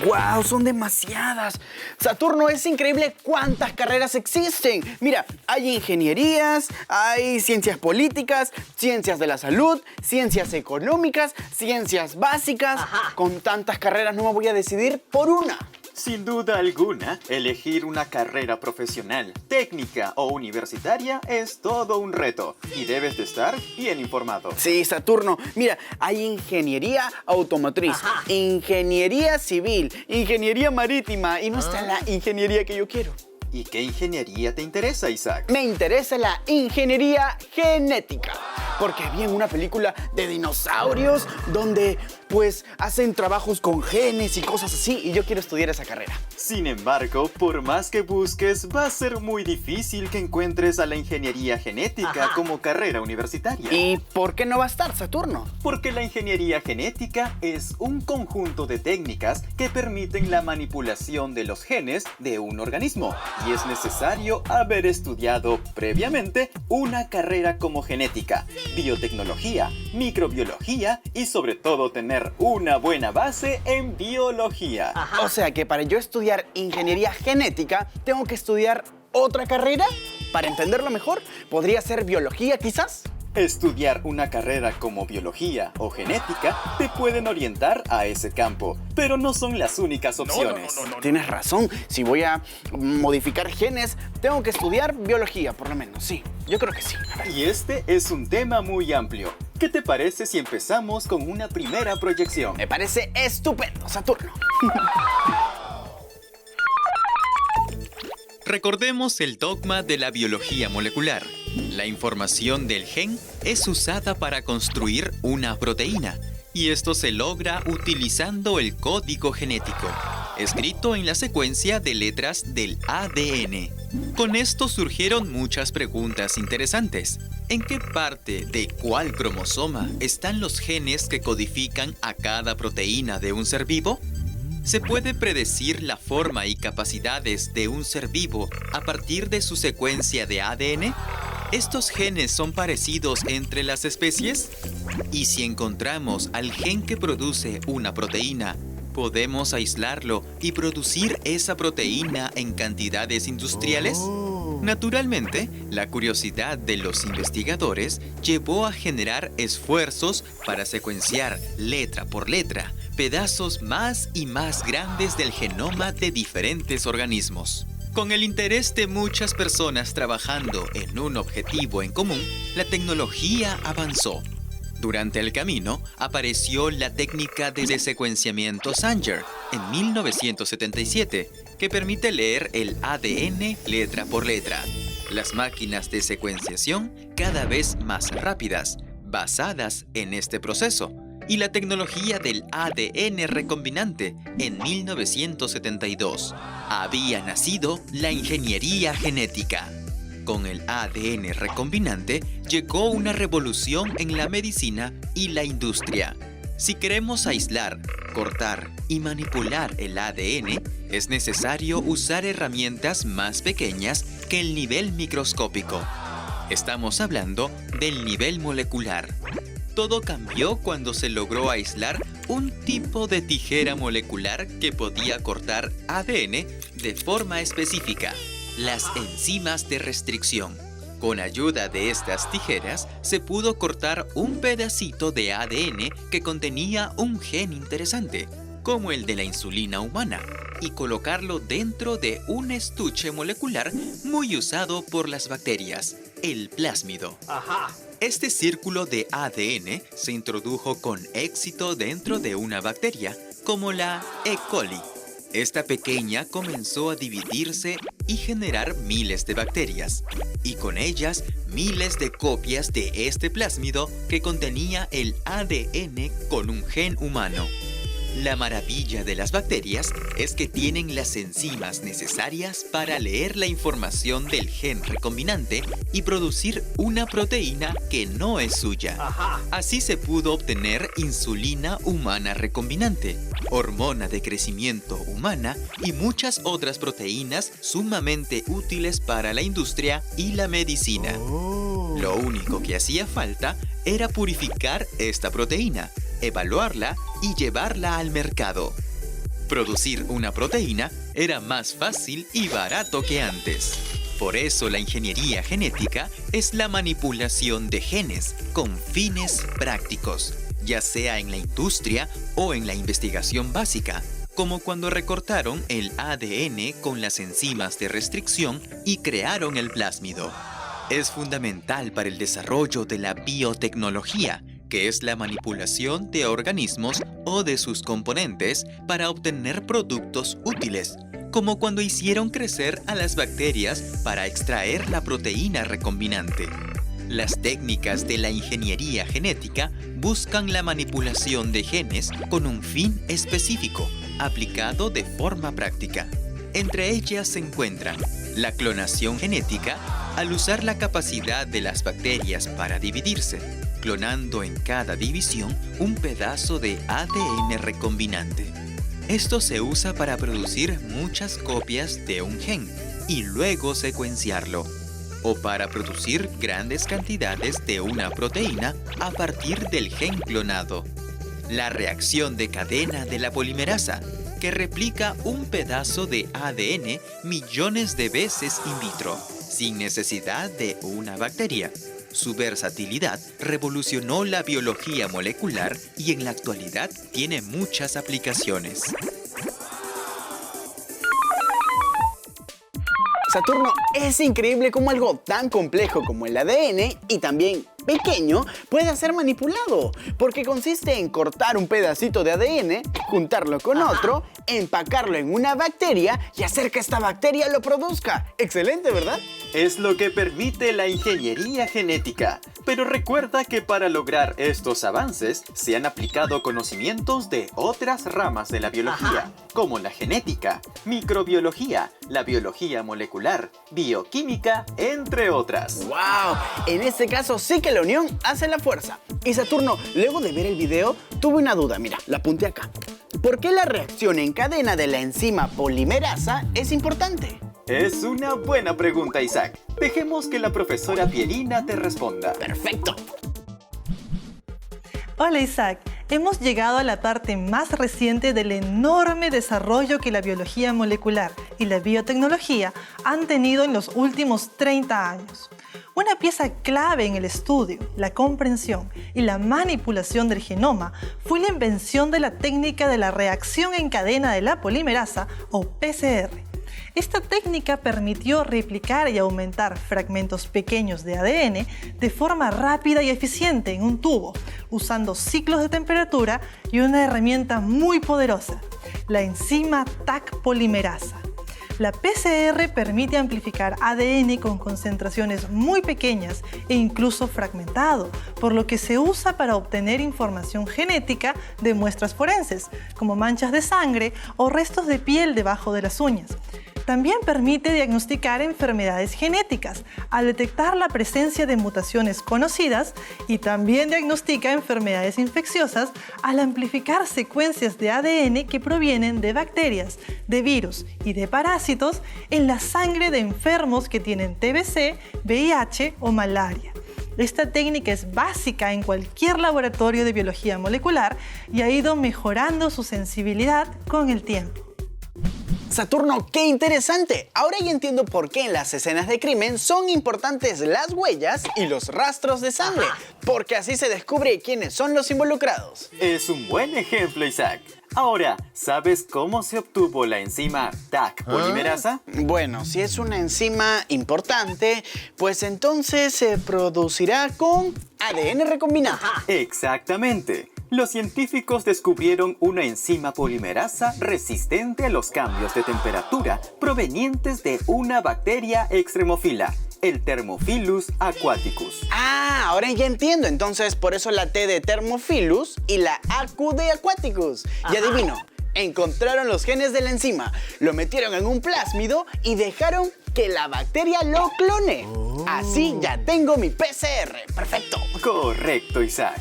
¡Wow! Son demasiadas. Saturno, es increíble cuántas carreras existen. Mira, hay ingenierías, hay ciencias políticas, ciencias de la salud, ciencias económicas, ciencias básicas. Ajá. Con tantas carreras no me voy a decidir por una. Sin duda alguna, elegir una carrera profesional, técnica o universitaria es todo un reto y debes de estar bien informado. Sí, Saturno. Mira, hay ingeniería automotriz, Ajá. ingeniería civil, ingeniería marítima y no está la ingeniería que yo quiero. ¿Y qué ingeniería te interesa, Isaac? Me interesa la ingeniería genética, porque vi en una película de dinosaurios donde pues hacen trabajos con genes y cosas así y yo quiero estudiar esa carrera. Sin embargo, por más que busques, va a ser muy difícil que encuentres a la ingeniería genética Ajá. como carrera universitaria. ¿Y por qué no va a estar, Saturno? Porque la ingeniería genética es un conjunto de técnicas que permiten la manipulación de los genes de un organismo y es necesario haber estudiado previamente una carrera como genética, biotecnología, microbiología y sobre todo tener una buena base en biología. Ajá. O sea que para yo estudiar ingeniería genética, ¿tengo que estudiar otra carrera? Para entenderlo mejor, ¿podría ser biología quizás? Estudiar una carrera como biología o genética te pueden orientar a ese campo, pero no son las únicas opciones. Tienes razón, si voy a modificar genes, tengo que estudiar biología, por lo menos, sí. Yo creo que sí. A ver. Y este es un tema muy amplio. ¿Qué te parece si empezamos con una primera proyección? Me parece estupendo, Saturno. Recordemos el dogma de la biología molecular. La información del gen es usada para construir una proteína, y esto se logra utilizando el código genético, escrito en la secuencia de letras del ADN. Con esto surgieron muchas preguntas interesantes. ¿En qué parte de cuál cromosoma están los genes que codifican a cada proteína de un ser vivo? ¿Se puede predecir la forma y capacidades de un ser vivo a partir de su secuencia de ADN? ¿Estos genes son parecidos entre las especies? ¿Y si encontramos al gen que produce una proteína, podemos aislarlo y producir esa proteína en cantidades industriales? Naturalmente, la curiosidad de los investigadores llevó a generar esfuerzos para secuenciar letra por letra pedazos más y más grandes del genoma de diferentes organismos. Con el interés de muchas personas trabajando en un objetivo en común, la tecnología avanzó. Durante el camino, apareció la técnica de secuenciamiento Sanger en 1977, que permite leer el ADN letra por letra. Las máquinas de secuenciación cada vez más rápidas, basadas en este proceso, y la tecnología del ADN recombinante en 1972. Había nacido la ingeniería genética. Con el ADN recombinante llegó una revolución en la medicina y la industria. Si queremos aislar, cortar y manipular el ADN, es necesario usar herramientas más pequeñas que el nivel microscópico. Estamos hablando del nivel molecular. Todo cambió cuando se logró aislar un tipo de tijera molecular que podía cortar ADN de forma específica, las enzimas de restricción. Con ayuda de estas tijeras, se pudo cortar un pedacito de ADN que contenía un gen interesante, como el de la insulina humana, y colocarlo dentro de un estuche molecular muy usado por las bacterias, el plásmido. Ajá. Este círculo de ADN se introdujo con éxito dentro de una bacteria, como la E. coli. Esta pequeña comenzó a dividirse y generar miles de bacterias, y con ellas miles de copias de este plásmido que contenía el ADN con un gen humano. La maravilla de las bacterias es que tienen las enzimas necesarias para leer la información del gen recombinante y producir una proteína que no es suya. Ajá. Así se pudo obtener insulina humana recombinante, hormona de crecimiento humana y muchas otras proteínas sumamente útiles para la industria y la medicina. Lo único que hacía falta era purificar esta proteína, evaluarla y llevarla al mercado. Producir una proteína era más fácil y barato que antes. Por eso la ingeniería genética es la manipulación de genes con fines prácticos, ya sea en la industria o en la investigación básica, como cuando recortaron el ADN con las enzimas de restricción y crearon el plásmido. Es fundamental para el desarrollo de la biotecnología, que es la manipulación de organismos o de sus componentes para obtener productos útiles, como cuando hicieron crecer a las bacterias para extraer la proteína recombinante. Las técnicas de la ingeniería genética buscan la manipulación de genes con un fin específico, aplicado de forma práctica. Entre ellas se encuentran la clonación genética, al usar la capacidad de las bacterias para dividirse, clonando en cada división un pedazo de ADN recombinante. Esto se usa para producir muchas copias de un gen y luego secuenciarlo, o para producir grandes cantidades de una proteína a partir del gen clonado. La reacción de cadena de la polimerasa, que replica un pedazo de ADN millones de veces in vitro, sin necesidad de una bacteria. Su versatilidad revolucionó la biología molecular y en la actualidad tiene muchas aplicaciones. Saturno, es increíble cómo algo tan complejo como el ADN y también pequeño puede ser manipulado, porque consiste en cortar un pedacito de ADN, juntarlo con otro, empacarlo en una bacteria y hacer que esta bacteria lo produzca. Excelente, ¿verdad? Es lo que permite la ingeniería genética. Pero recuerda que para lograr estos avances se han aplicado conocimientos de otras ramas de la biología, como la genética, microbiología, la biología molecular, bioquímica, entre otras. ¡Wow! En este caso sí que la unión hace la fuerza. Y Saturno, luego de ver el video, tuve una duda. Mira, la apunté acá. ¿Por qué la reacción en cadena de la enzima polimerasa es importante? Es una buena pregunta, Isaac. Dejemos que la profesora Pierina te responda. ¡Perfecto! Hola Isaac, hemos llegado a la parte más reciente del enorme desarrollo que la biología molecular y la biotecnología han tenido en los últimos 30 años. Una pieza clave en el estudio, la comprensión y la manipulación del genoma fue la invención de la técnica de la reacción en cadena de la polimerasa o PCR. Esta técnica permitió replicar y aumentar fragmentos pequeños de ADN de forma rápida y eficiente en un tubo, usando ciclos de temperatura y una herramienta muy poderosa, la enzima Taq polimerasa. La PCR permite amplificar ADN con concentraciones muy pequeñas e incluso fragmentado, por lo que se usa para obtener información genética de muestras forenses, como manchas de sangre o restos de piel debajo de las uñas. También permite diagnosticar enfermedades genéticas al detectar la presencia de mutaciones conocidas y también diagnostica enfermedades infecciosas al amplificar secuencias de ADN que provienen de bacterias, de virus y de parásitos en la sangre de enfermos que tienen TBC, VIH o malaria. Esta técnica es básica en cualquier laboratorio de biología molecular y ha ido mejorando su sensibilidad con el tiempo. Saturno, ¡qué interesante! Ahora ya entiendo por qué en las escenas de crimen son importantes las huellas y los rastros de sangre, porque así se descubre quiénes son los involucrados. Es un buen ejemplo, Isaac. Ahora, ¿sabes cómo se obtuvo la enzima Taq polimerasa? Bueno, si es una enzima importante, pues entonces se producirá con ADN recombinante. Exactamente. Los científicos descubrieron una enzima polimerasa resistente a los cambios de temperatura provenientes de una bacteria extremófila, el Thermophilus aquaticus. Ah, ahora ya entiendo. Entonces, por eso la T de Thermophilus y la AQ de Aquaticus. Y adivino, encontraron los genes de la enzima, lo metieron en un plásmido y dejaron que la bacteria lo clone. Así ya tengo mi PCR. Perfecto. Correcto, Isaac.